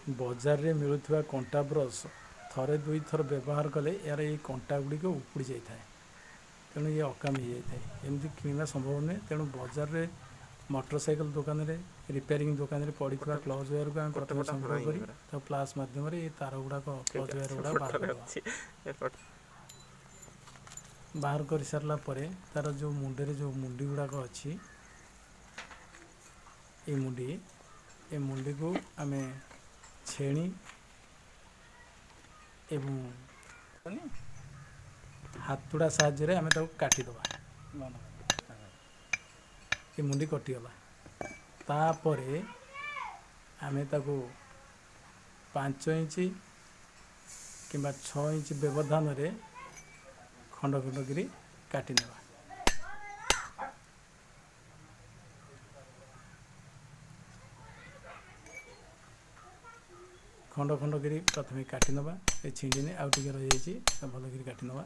बजार रे मिलुवा कंटा ब्रश थरे दुई थर व्यवहार कले यार ये कंटा गुड़िक उपुड़ी जाए तेणु ये अकामी हो जाए एमती किणवा संभव नुहे। तेणु बजार में मोटरसाइकेल दुकान रे रिपेयरिंग दुकान रे पड़ी क्लच वायर को प्रथम संग्रह कर प्लास मध्यम ये तार गुड़ाक क्लच वायर गुड़ा बाहर कर सारा तार जो मुंडे जो मुंडी गुड़ाक अच्छी ये मुंडी को आम छेणी एवं हाथुड़ा साहाय्य आम काटिदबा ये मुंडी कटिगला तापर आम 5 इंच कि 6 इंच व्यवधान रे खंड खंड करी काटी नेबा। खंड खंड करी प्रथम काटी नवा ये छिंडिने आउ टिके रही जाइए भल कर काटी नवा।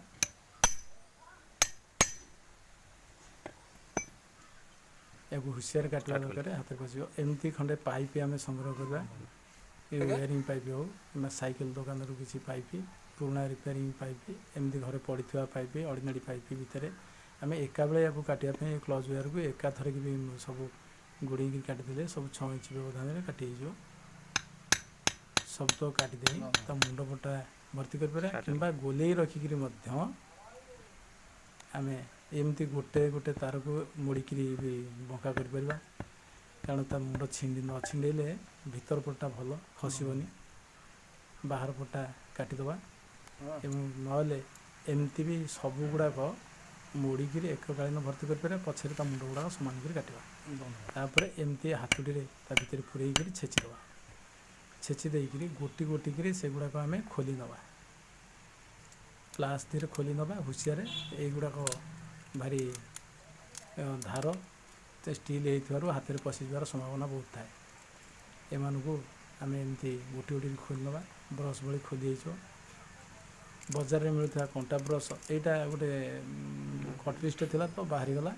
या हुसियार काटवा दरकार हाथ पशिव एमती खंडे पाइप आम संग्रह करवा ये वायरिंग पाइप हो कि साइकेल दुकान रू किसी पाइप पुराना रिपेयरिंग पाइप एमती घरे पड़ी पाइप ऑर्डिनरी पाइप भितर आम एका बेले या काटापी क्लच वायर को एका थरक भी सब गुड़े काटिदे सब 6 इंच व्यवधान काटी हो सब तो काटिदे मुंड फटा भर्ती कर गोले रखिक आम एमती गोटे गोटे तार को मोड़िकी भी बंका कर कारण ता मुंड न छिंडेले भीतर पटा भल खसबनी बाहर पटा काटिदबा ना एमती भी सब गुड़ाक मोड़िकी एककालीन भर्ती कर पछे मुंड गुड़ाक सामान कर काटवा एमती हाथुटी भर पूरे छेचिदबा छेची देकरी गोटी गोटी से गुड़ाक आम खोली नवा प्लास धीरे खोली नवा हुसियार युड़ाक भारी धार स्टील हो हाथ में पशिजार संभावना बहुत थाए एमानू आम एमती गोटी गोटी खोली नवा ब्रश भली खोली बजार में मिलता कंटा ब्रश यहाँ गोटे कटलिस्ट थी तो बाहरी गला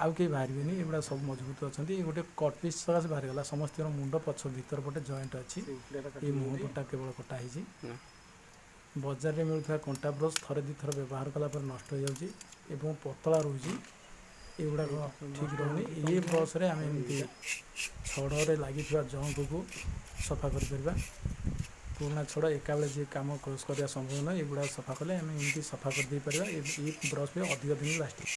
आउ कहीं बाहर एगुड़ा सब मजबूत अच्छा गोटे कटपिस सकाश बाहरी गला समस्त मुंड पछ भीतर पटे जॉइंट अच्छी ये मुँह पटा केवल कटाई बजार में मिलता कंटा ब्रश थरे दी थर व्यवहार कलापर नष्ट हो जाए पतला रोचे युड़ाक ठीक रोनी ये ब्रश आम एमती छड़े लगी जंक को सफा कर पुराना छड़ एका बेले जी कम क्रॉस करने संभव ना युड़ा सफा कले आम एमती सफा कर दे पार ये ब्रश भी अधिक दिन लास्ट।